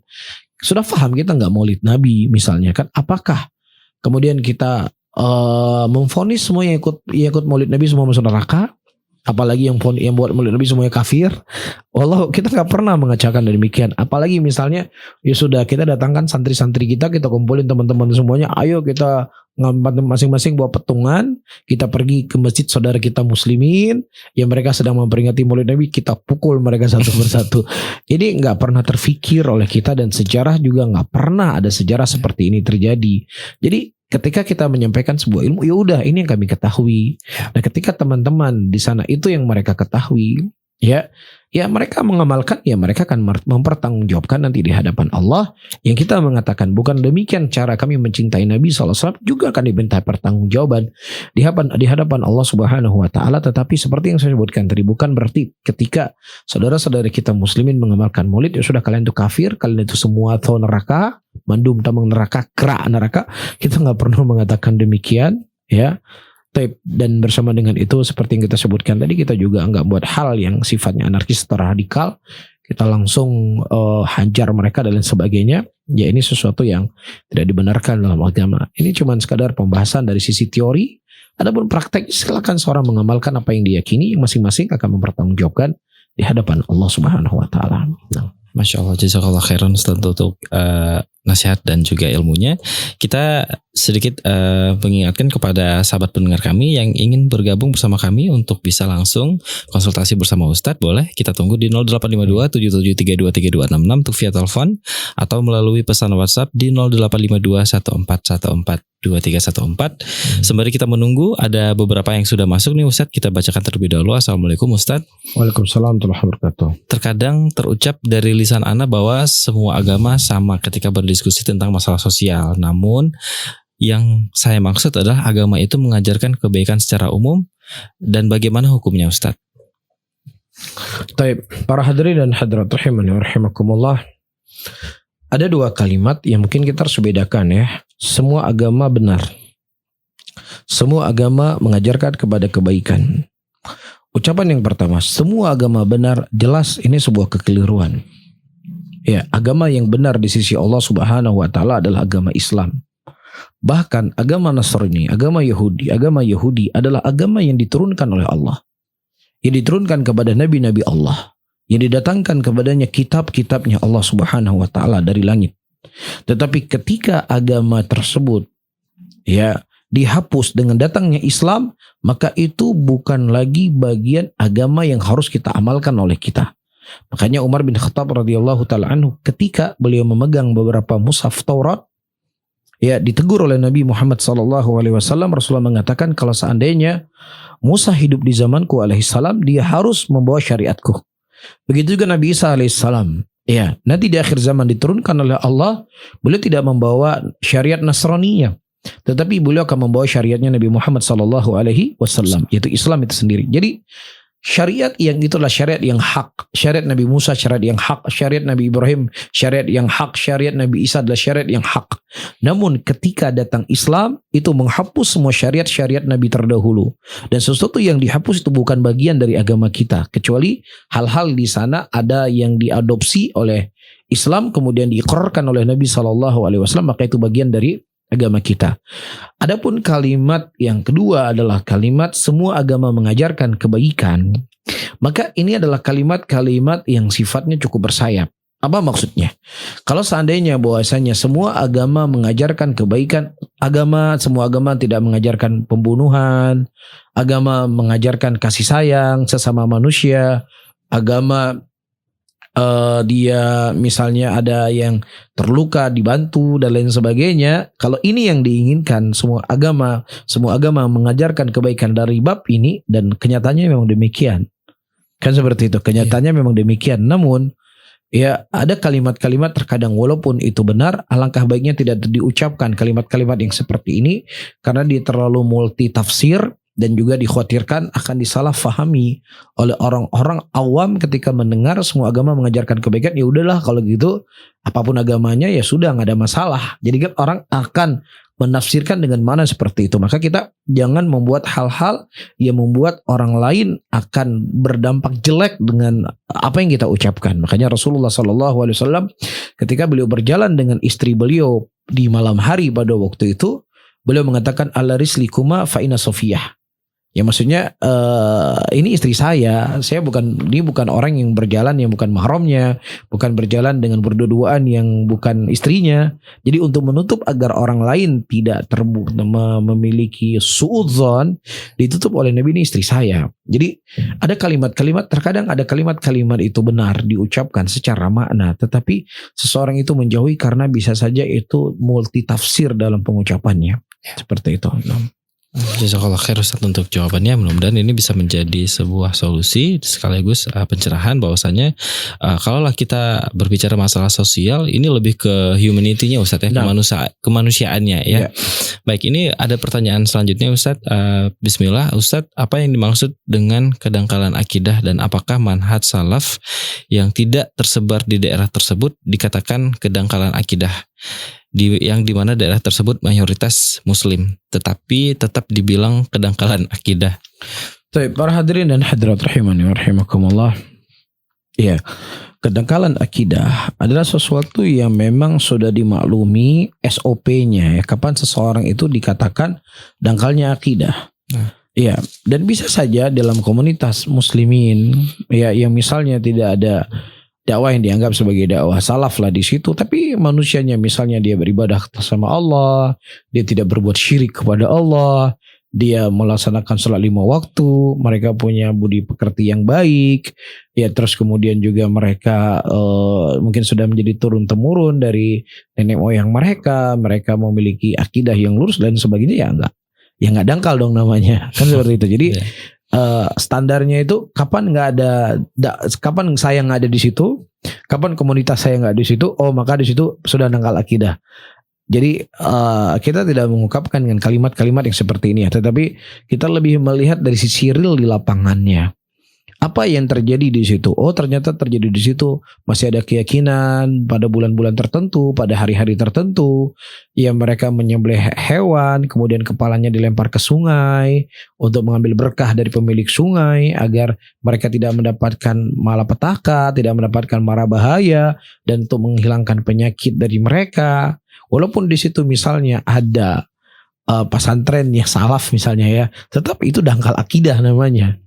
sudah paham kita nggak maulid Nabi misalnya kan, apakah kemudian kita memvonis semua yang ikut maulid Nabi semua masuk neraka? Apalagi yang buat maulid Nabi semuanya kafir? Allah, kita nggak pernah mengatakan demikian. Apalagi misalnya ya sudah kita datangkan santri-santri kita kumpulin teman-teman semuanya, ayo kita masing-masing bawa petungan, kita pergi ke masjid saudara kita muslimin yang mereka sedang memperingati maulid Nabi, kita pukul mereka satu persatu. Ini nggak pernah terfikir oleh kita, dan sejarah juga nggak pernah ada sejarah seperti ini terjadi. Jadi ketika kita menyampaikan sebuah ilmu, ya udah ini yang kami ketahui. Nah, ketika teman-teman di sana itu yang mereka ketahui, ya mereka mengamalkan, ya mereka akan mempertanggungjawabkan nanti di hadapan Allah. Yang kita mengatakan bukan demikian cara kami mencintai Nabi SAW, juga akan diminta pertanggungjawaban di hadapan Allah Subhanahu Wa Taala. Tetapi seperti yang saya sebutkan tadi, bukan berarti ketika saudara-saudara kita muslimin mengamalkan maulid, ya sudah kalian itu kafir, kalian itu semua atau neraka, mandum tamang neraka, kerak neraka. Kita nggak pernah mengatakan demikian, ya. Dan bersama dengan itu, seperti yang kita sebutkan tadi, kita juga nggak buat hal yang sifatnya anarkis atau radikal. Kita langsung hajar mereka dan lain sebagainya. Ya, ini sesuatu yang tidak dibenarkan dalam agama. Ini cuma sekadar pembahasan dari sisi teori. Adapun praktek, silakan seorang mengamalkan apa yang diyakini, yang masing-masing akan mempertanggungjawabkan di hadapan Allah Subhanahu wa taala.
Masya Allah, jazakallah khairan Ustaz untuk nasihat dan juga ilmunya. Kita sedikit mengingatkan kepada sahabat pendengar kami yang ingin bergabung bersama kami untuk bisa langsung konsultasi bersama Ustadz. Boleh kita tunggu di 0852 77323266 untuk via telepon atau melalui pesan WhatsApp di 0852 1414 Sembari kita menunggu, ada beberapa yang sudah masuk nih Ustadz. Kita bacakan terlebih dahulu. Assalamualaikum Ustadz.
Waalaikumsalam warahmatullahi wabarakatuh.
Terkadang terucap dari lisan Ana bahwa semua agama sama ketika berdiskusi tentang masalah sosial. Namun yang saya maksud adalah agama itu mengajarkan kebaikan secara umum dan bagaimana hukumnya Ustadz.
Baik, para hadirin dan hadirat rahimani wa rahimakumullah. Ada dua kalimat yang mungkin kita harus bedakan ya. Semua agama benar. Semua agama mengajarkan kepada kebaikan. Ucapan yang pertama, semua agama benar, jelas ini sebuah kekeliruan. Ya, agama yang benar di sisi Allah Subhanahu wa taala adalah agama Islam. Bahkan agama Nasrani, agama Yahudi adalah agama yang diturunkan oleh Allah. Yang diturunkan kepada nabi-nabi Allah. Yang didatangkan kepadanya kitab-kitabnya Allah Subhanahu wa taala dari langit. Tetapi ketika agama tersebut ya dihapus dengan datangnya Islam, maka itu bukan lagi bagian agama yang harus kita amalkan oleh kita. Makanya Umar bin Khattab radhiyallahu taala anhu ketika beliau memegang beberapa mushaf Taurat, ya ditegur oleh Nabi Muhammad SAW. Rasulullah mengatakan kalau seandainya Musa hidup di zamanku alaihissalam, dia harus membawa syariatku. Begitu juga Nabi Isa alaihissalam. Ya, nanti di akhir zaman diturunkan oleh Allah, beliau tidak membawa syariat Nasraninya, tetapi beliau akan membawa syariatnya Nabi Muhammad SAW, yaitu Islam itu sendiri. Jadi syariat yang itulah syariat yang hak. Syariat Nabi Musa syariat yang hak, syariat Nabi Ibrahim syariat yang hak, syariat Nabi Isa adalah syariat yang hak. Namun ketika datang Islam, itu menghapus semua syariat-syariat Nabi terdahulu. Dan sesuatu yang dihapus itu bukan bagian dari agama kita, kecuali hal-hal di sana ada yang diadopsi oleh Islam kemudian diikrarkan oleh Nabi SAW, maka itu bagian dari agama kita. Adapun kalimat yang kedua adalah kalimat semua agama mengajarkan kebaikan. Maka ini adalah kalimat-kalimat yang sifatnya cukup bersayap. Apa maksudnya? Kalau seandainya bahwasanya semua agama mengajarkan kebaikan, semua agama tidak mengajarkan pembunuhan, agama mengajarkan kasih sayang sesama manusia, agama dia misalnya ada yang terluka dibantu dan lain sebagainya. Kalau ini yang diinginkan, semua agama mengajarkan kebaikan dari bab ini, dan kenyataannya memang demikian. Kan seperti itu, kenyataannya memang demikian. Namun ya ada kalimat-kalimat terkadang walaupun itu benar, alangkah baiknya tidak diucapkan kalimat-kalimat yang seperti ini karena dia terlalu multi tafsir. Dan juga dikhawatirkan akan disalahfahami oleh orang-orang awam ketika mendengar semua agama mengajarkan kebaikan. Ya udahlah kalau gitu apapun agamanya ya sudah, nggak ada masalah. Jadi kan orang akan menafsirkan dengan mana seperti itu. Maka kita jangan membuat hal-hal yang membuat orang lain akan berdampak jelek dengan apa yang kita ucapkan. Makanya Rasulullah SAW ketika beliau berjalan dengan istri beliau di malam hari pada waktu itu, beliau mengatakan ala rislikuma fa inna Sofiyah. Ya maksudnya ini istri saya bukan orang yang berjalan yang bukan mahramnya, bukan berjalan dengan berdua-duaan yang bukan istrinya. Jadi untuk menutup agar orang lain tidak memiliki suudzon, ditutup oleh Nabi, ini istri saya. Jadi ada kalimat-kalimat, terkadang ada kalimat-kalimat itu benar diucapkan secara makna, tetapi seseorang itu menjauhi karena bisa saja itu multi tafsir dalam pengucapannya. Seperti itu.
Jazakallah khair Ustaz untuk jawabannya. Mudah-mudahan ini bisa menjadi sebuah solusi sekaligus pencerahan bahwasanya kalaulah kita berbicara masalah sosial, ini lebih ke humanity-nya Ustaz ya, kemanusiaannya ya. Baik, ini ada pertanyaan selanjutnya Ustaz. Bismillah Ustaz, apa yang dimaksud dengan kedangkalan akidah dan apakah manhaj salaf yang tidak tersebar di daerah tersebut dikatakan kedangkalan akidah? Yang dimana daerah tersebut mayoritas muslim tetapi tetap dibilang kedangkalan akidah.
Baik, para hadirin dan hadirat rahimani wa rahimakumullah. Ya, kedangkalan akidah adalah sesuatu yang memang sudah dimaklumi SOP-nya ya, kapan seseorang itu dikatakan dangkalnya akidah. Iya, dan bisa saja dalam komunitas muslimin ya yang misalnya tidak ada dakwah yang dianggap sebagai dakwah salaf lah di situ, tapi manusianya misalnya dia beribadah sama Allah, dia tidak berbuat syirik kepada Allah, dia melaksanakan sholat 5 waktu, mereka punya budi pekerti yang baik, ya terus kemudian juga mereka mungkin sudah menjadi turun temurun dari nenek moyang mereka memiliki akidah yang lurus dan sebagainya, ya nggak dangkal dong namanya, kan seperti itu. Jadi standarnya itu kapan nggak ada, kapan saya nggak ada di situ, kapan komunitas saya nggak di situ, oh maka di situ sudah dangkal akidah. Jadi kita tidak mengungkapkan dengan kalimat-kalimat yang seperti ini ya, tetapi kita lebih melihat dari sisi real di lapangannya. Apa yang terjadi di situ? Oh ternyata terjadi di situ masih ada keyakinan pada bulan-bulan tertentu, pada hari-hari tertentu, ya mereka menyembelih hewan, kemudian kepalanya dilempar ke sungai untuk mengambil berkah dari pemilik sungai agar mereka tidak mendapatkan malapetaka, tidak mendapatkan mara bahaya, dan untuk menghilangkan penyakit dari mereka. Walaupun di situ misalnya ada pesantren yang salaf misalnya ya, tetap itu dangkal akidah namanya.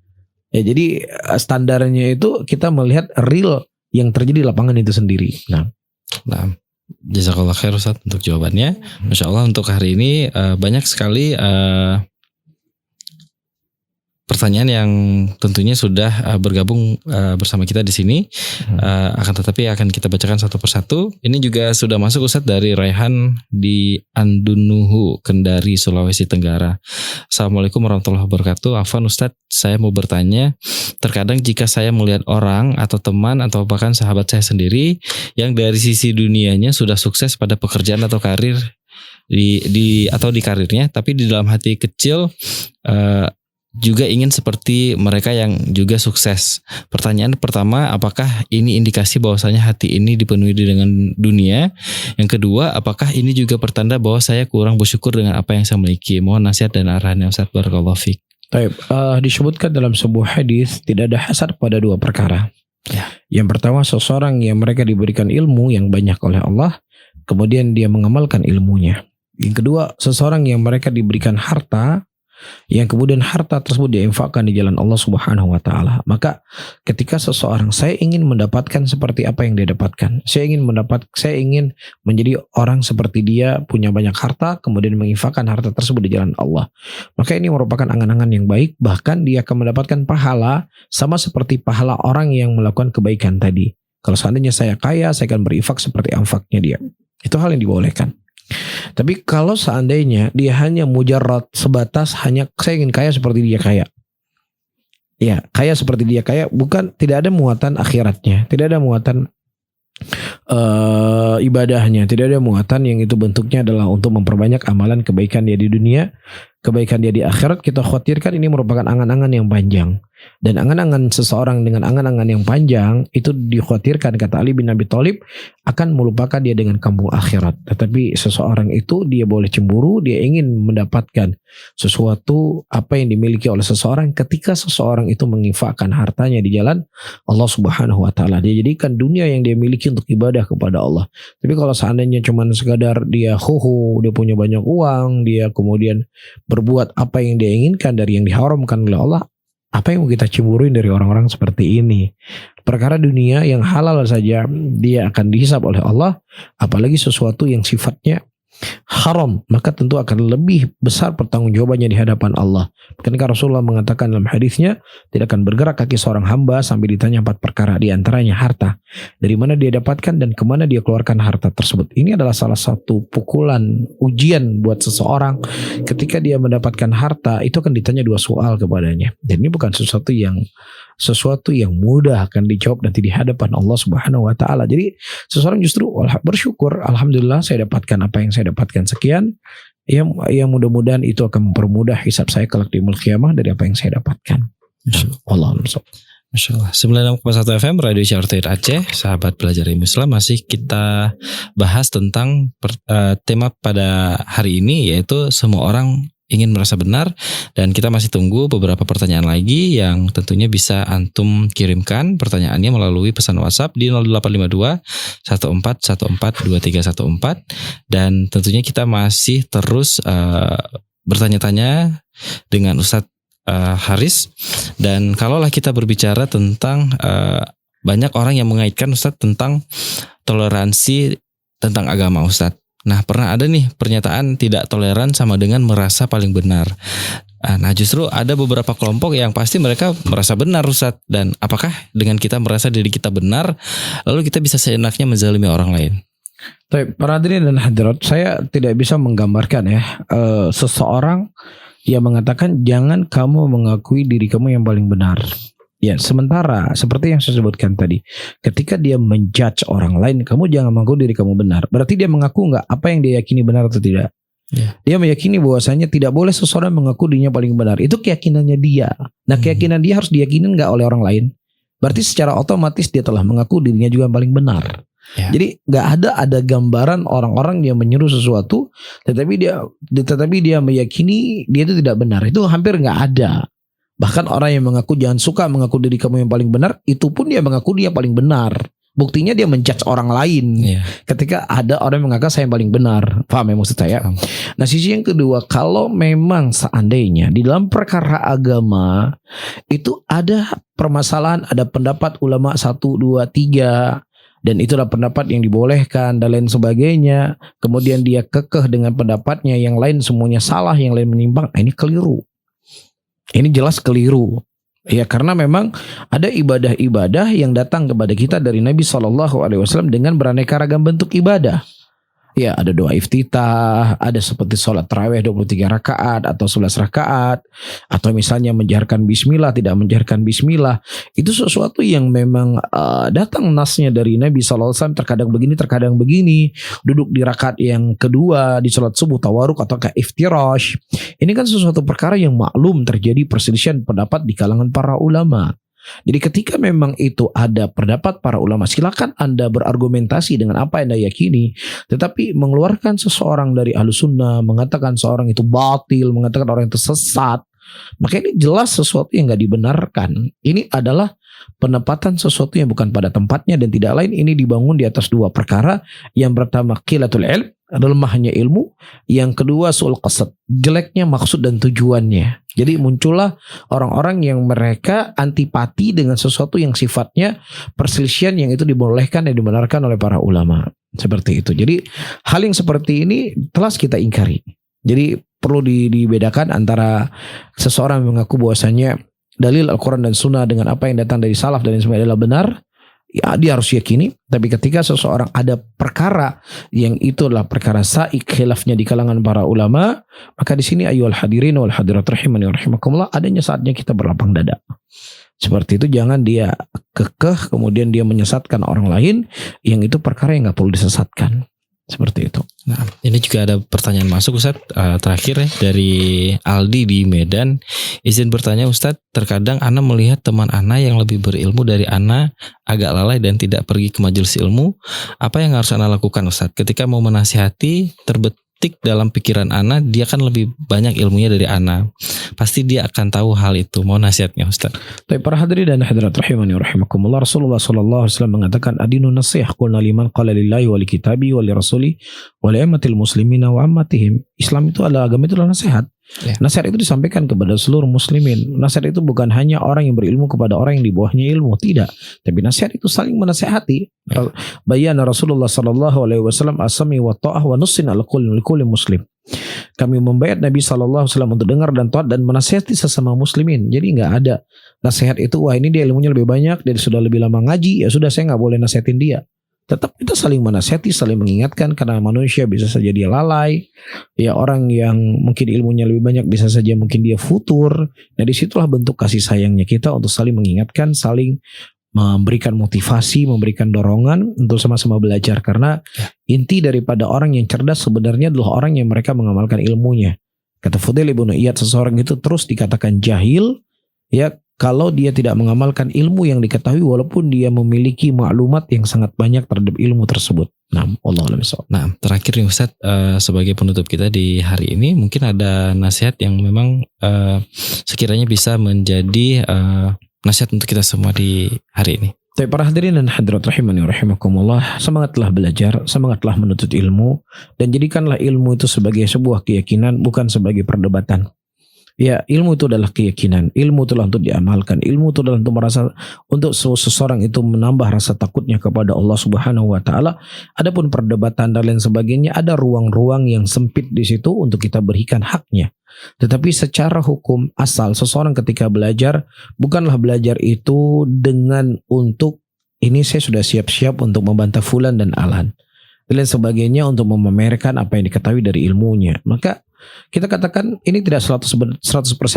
Ya, jadi standarnya itu kita melihat real yang terjadi di lapangan itu sendiri. Nah,
jazakallah khair Ustaz untuk jawabannya. Masya Allah untuk hari ini banyak sekali pertanyaan yang tentunya sudah bergabung bersama kita di sini. Akan tetapi akan kita bacakan satu persatu. Ini juga sudah masuk Ustaz dari Raihan di Andunuhu, Kendari, Sulawesi Tenggara. Assalamualaikum warahmatullahi wabarakatuh. Afwan Ustaz, saya mau bertanya, terkadang jika saya melihat orang atau teman atau bahkan sahabat saya sendiri yang dari sisi dunianya sudah sukses pada pekerjaan atau karir di karirnya, tapi di dalam hati kecil juga ingin seperti mereka yang juga sukses. Pertanyaan pertama, apakah ini indikasi bahwasanya hati ini dipenuhi dengan dunia? Yang kedua, apakah ini juga pertanda bahwa saya kurang bersyukur dengan apa yang saya miliki? Mohon nasihat dan arahannya Ustaz, barakallahu fiik.
Disebutkan dalam sebuah hadis tidak ada hasad pada 2 perkara. Ya. Yang pertama, seseorang yang mereka diberikan ilmu yang banyak oleh Allah, kemudian dia mengamalkan ilmunya. Yang kedua, seseorang yang mereka diberikan harta, yang kemudian harta tersebut diinfakkan di jalan Allah Subhanahu wa taala. Maka ketika seseorang, saya ingin mendapatkan seperti apa yang dia dapatkan. Saya ingin menjadi orang seperti dia, punya banyak harta, kemudian menginfakkan harta tersebut di jalan Allah. Maka ini merupakan angan-angan yang baik, bahkan dia akan mendapatkan pahala sama seperti pahala orang yang melakukan kebaikan tadi. Kalau seandainya saya kaya, saya akan berinfak seperti infaknya dia. Itu hal yang dibolehkan. Tapi kalau seandainya dia hanya mujarrad, sebatas hanya saya ingin kaya seperti dia kaya, ya kaya seperti dia kaya, bukan, tidak ada muatan akhiratnya, tidak ada muatan ibadahnya, tidak ada muatan yang itu bentuknya adalah untuk memperbanyak amalan kebaikan dia di dunia, kebaikan dia di akhirat. Kita khawatirkan ini merupakan angan-angan yang panjang, dan angan-angan seseorang dengan angan-angan yang panjang itu dikhawatirkan, kata Ali bin Abi Thalib, akan melupakan dia dengan kampung akhirat. Tetapi seseorang itu dia boleh cemburu, dia ingin mendapatkan sesuatu apa yang dimiliki oleh seseorang ketika seseorang itu menginfakkan hartanya di jalan Allah Subhanahu wa taala. Dia jadikan dunia yang dia miliki untuk ibadah kepada Allah. Tapi kalau seandainya cuma sekadar dia dia punya banyak uang, dia kemudian berbuat apa yang dia inginkan dari yang diharamkan oleh Allah, apa yang mau kita cemburuin dari orang-orang seperti ini? Perkara dunia yang halal saja dia akan dihisab oleh Allah, apalagi sesuatu yang sifatnya haram, maka tentu akan lebih besar pertanggungjawabannya di hadapan Allah. Karena Rasulullah mengatakan dalam hadisnya, tidak akan bergerak kaki seorang hamba sampai ditanya 4 perkara, di antaranya harta. Dari mana dia dapatkan dan kemana dia keluarkan harta tersebut. Ini adalah salah satu pukulan ujian buat seseorang. Ketika dia mendapatkan harta, itu akan ditanya 2 soal kepadanya. Dan ini bukan sesuatu yang mudah akan dijawab nanti di hadapan Allah Subhanahu wa taala. Jadi seseorang justru bersyukur, alhamdulillah saya dapatkan apa yang saya dapatkan sekian. Ya mudah-mudahan itu akan mempermudah hisab saya kelak di yaumul qiyamah dari apa yang saya dapatkan. Wallahu a'lam.
Masyaallah. 96,1 FM Radio Syiar Aceh, sahabat belajar ilmu Islam, masih kita bahas tentang tema pada hari ini, yaitu semua orang ingin merasa benar, dan kita masih tunggu beberapa pertanyaan lagi yang tentunya bisa antum kirimkan pertanyaannya melalui pesan WhatsApp di 0852 1414 2314, dan tentunya kita masih terus bertanya-tanya dengan Ustadz Haris. Dan kalaulah kita berbicara tentang banyak orang yang mengaitkan Ustadz tentang toleransi tentang agama Ustadz. Nah, pernah ada nih pernyataan tidak toleran sama dengan merasa paling benar. Nah, justru ada beberapa kelompok yang pasti mereka merasa benar Ustadz. Dan apakah dengan kita merasa diri kita benar, lalu kita bisa seenaknya menzalimi orang lain?
Para hadirin dan hadirat, saya tidak bisa menggambarkan ya seseorang yang mengatakan jangan kamu mengakui diri kamu yang paling benar. Ya, sementara seperti yang saya sebutkan tadi, ketika dia menjudge orang lain, kamu jangan mengaku diri kamu benar. Berarti dia mengaku nggak apa yang dia yakini benar atau tidak? Ya. Dia meyakini bahwasanya tidak boleh seseorang mengaku dirinya paling benar. Itu keyakinannya dia. Nah, keyakinan dia harus diyakinin nggak oleh orang lain. Berarti secara otomatis dia telah mengaku dirinya juga yang paling benar. Ya. Jadi nggak ada gambaran orang-orang yang menyuruh sesuatu, tetapi dia meyakini dia itu tidak benar. Itu hampir nggak ada. Bahkan orang yang mengaku jangan suka mengaku diri kamu yang paling benar, itu pun dia mengaku dia paling benar. Buktinya dia menjudge orang lain. Ketika ada orang yang mengaku saya yang paling benar. Paham ya maksud saya? Nah, sisi yang kedua, kalau memang seandainya di dalam perkara agama itu ada permasalahan, ada pendapat ulama 1, 2, 3, dan itulah pendapat yang dibolehkan dan lain sebagainya, kemudian dia kekeh dengan pendapatnya, yang lain semuanya salah, yang lain menyimpang, ini keliru. Ini jelas keliru. Ya, karena memang ada ibadah-ibadah yang datang kepada kita dari Nabi SAW dengan beraneka ragam bentuk ibadah. Ya, ada doa iftitah, ada seperti sholat tarawih 23 rakaat atau 11 rakaat, atau misalnya menjaharkan bismillah, tidak menjaharkan bismillah. Itu sesuatu yang memang datang nasnya dari Nabi SAW, terkadang begini. Duduk di rakaat yang kedua di sholat subuh tawaruk atau iftirash. Ini kan sesuatu perkara yang maklum terjadi perselisihan pendapat di kalangan para ulama. Jadi ketika memang itu ada pendapat para ulama, silakan Anda berargumentasi dengan apa yang Anda yakini. Tetapi mengeluarkan seseorang dari Ahlus Sunnah, mengatakan seorang itu batil, mengatakan orang itu sesat, maka ini jelas sesuatu yang gak dibenarkan. Ini adalah penempatan sesuatu yang bukan pada tempatnya, dan tidak lain ini dibangun di atas dua perkara. Yang pertama qilatul ilm, lemahnya ilmu. Yang kedua su'ul qasad, jeleknya maksud dan tujuannya. Jadi muncullah orang-orang yang mereka antipati dengan sesuatu yang sifatnya perselisihan, yang itu dibolehkan dan dibenarkan oleh para ulama. Seperti itu. Jadi hal yang seperti ini telah kita ingkari. Jadi perlu dibedakan antara seseorang yang mengaku bahwasanya dalil Al-Quran dan Sunnah dengan apa yang datang dari salaf dan sebagainya adalah benar, ya dia harus yakini. Tapi ketika seseorang ada perkara yang itu adalah perkara saik khilafnya di kalangan para ulama, maka di sini ayyuhal hadirin wal hadirat rahimani wa rahimakumullah, adanya saatnya kita berlapang dada. Seperti itu, jangan dia kekeh kemudian dia menyesatkan orang lain, yang itu perkara yang gak perlu disesatkan. Seperti itu.
Nah, ini juga ada pertanyaan masuk Ustadz, terakhir ya, dari Aldi di Medan. Izin bertanya Ustadz, terkadang Ana melihat teman Ana yang lebih berilmu dari Ana agak lalai dan tidak pergi ke majelis ilmu. Apa yang harus Ana lakukan Ustadz? Ketika mau menasihati, terbetik dalam pikiran Ana, dia kan lebih banyak ilmunya dari Ana. Pasti dia akan tahu hal itu. Mau nasihatnya Ustadz?
Baik, para hadirin dan hadirat rahimani wa rahimakumullah, Rasulullah SAW mengatakan adinu nasih qulna liman qala lillahi wa li kitabi wa li rasuli wa li ammatil muslimina wa ammatihim. Islam itu adalah, agama itu adalah nasihat. Ya. Nasihat itu disampaikan kepada seluruh muslimin. Nasihat itu bukan hanya orang yang berilmu kepada orang yang di bawahnya ilmu, tidak. Tapi nasihat itu saling menasihati. Ya. Bayana Rasulullah SAW asami wa ta'ah wa nusin ala kulli muslim. Kami membayar Nabi SAW untuk dengar dan taat dan menasihati sesama muslimin. Jadi nggak ada nasihat itu, wah ini dia ilmunya lebih banyak, dia sudah lebih lama ngaji, ya sudah saya nggak boleh nasihatin dia. Tetap kita saling menasihati, saling mengingatkan, karena manusia bisa saja dia lalai. Ya, orang yang mungkin ilmunya lebih banyak bisa saja mungkin dia futur. Nah, disitulah bentuk kasih sayangnya kita untuk saling mengingatkan, saling memberikan motivasi, memberikan dorongan untuk sama-sama belajar. Karena inti daripada orang yang cerdas sebenarnya adalah orang yang mereka mengamalkan ilmunya. Kata Fudail ibn Iyad, seseorang itu terus dikatakan jahil ya kalau dia tidak mengamalkan ilmu yang diketahui, walaupun dia memiliki maklumat yang sangat banyak terhadap ilmu tersebut. Nah, Allahu a'lam bishawab.
Nah, terakhir nih Ustadz, sebagai penutup kita di hari ini, mungkin ada nasihat yang memang sekiranya bisa menjadi nasihat untuk kita semua di hari ini.
Tapi para hadirin dan hadirat rahimani wa rahimakumullah, semangatlah belajar, semangatlah menuntut ilmu, dan jadikanlah ilmu itu sebagai sebuah keyakinan, bukan sebagai perdebatan. Ya, ilmu itu adalah keyakinan, ilmu itulah untuk diamalkan, ilmu itu adalah untuk seseorang itu menambah rasa takutnya kepada Allah Subhanahu wa taala. Adapun perdebatan dan lain sebagainya, ada ruang-ruang yang sempit di situ untuk kita berikan haknya. Tetapi secara hukum asal seseorang ketika belajar, bukanlah belajar itu dengan untuk ini saya sudah siap-siap untuk membantah fulan dan alan dan lain sebagainya untuk memamerkan apa yang diketahui dari ilmunya. Maka kita katakan ini tidak 100%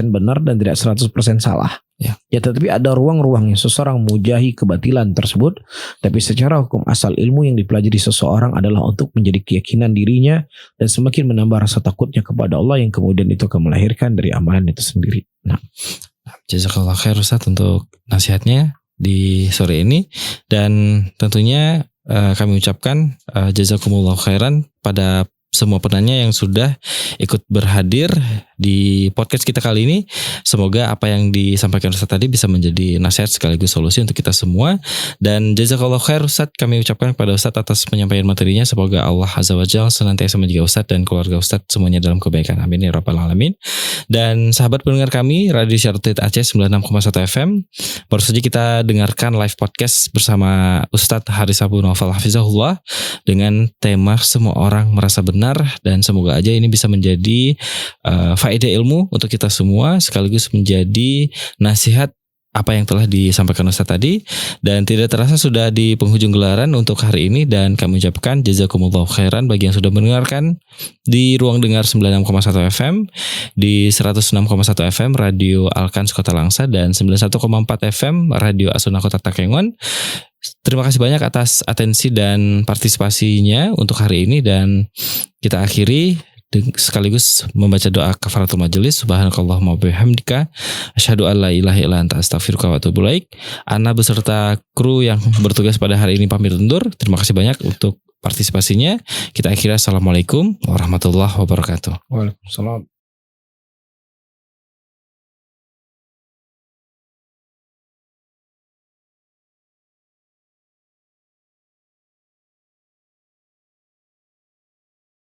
benar dan tidak 100% salah. Ya, tetapi ada ruang-ruang yang seseorang mujahi kebatilan tersebut. Tapi secara hukum asal ilmu yang dipelajari seseorang adalah untuk menjadi keyakinan dirinya dan semakin menambah rasa takutnya kepada Allah yang kemudian itu akan melahirkan dari amalan itu sendiri. Nah,
jazakallah khair Ustaz untuk nasihatnya di sore ini, dan tentunya kami ucapkan jazakumullah khairan pada semua penanya yang sudah ikut berhadir di podcast kita kali ini. Semoga apa yang disampaikan Ustaz tadi bisa menjadi nasihat sekaligus solusi untuk kita semua. Dan jazakallah khair Ustaz, kami ucapkan kepada Ustaz atas penyampaian materinya. Semoga Allah Azza wa Jalla senantiasa menjaga Ustaz dan keluarga Ustaz semuanya dalam kebaikan. Amin ya rabbal alamin. Dan sahabat pendengar kami, Radio Syartid Aceh 96,1 FM, baru saja kita dengarkan live podcast bersama Ustaz Haris Abu Naufal Hafizahullah dengan tema semua orang merasa benar, dan semoga aja ini bisa menjadi faedah ilmu untuk kita semua sekaligus menjadi nasihat apa yang telah disampaikan Ustaz tadi. Dan tidak terasa sudah di penghujung gelaran untuk hari ini, dan kami ucapkan jazakumullah khairan bagi yang sudah mendengarkan di ruang dengar 96,1 FM, di 106,1 FM Radio Alkans Kota Langsa, dan 91,4 FM Radio Asuna Kota Takengon. Terima kasih banyak atas atensi dan partisipasinya untuk hari ini, dan kita akhiri sekaligus membaca doa kafaratul majelis. Subhanakallahumma wabihamdika asyhadu an la ilaha illa anta astaghfiruka wa atubu ilaik. Ana beserta kru yang bertugas pada hari ini pamit undur. Terima kasih banyak untuk partisipasinya. Kita akhiri. Assalamualaikum warahmatullahi wabarakatuh.
Waalaikumsalam.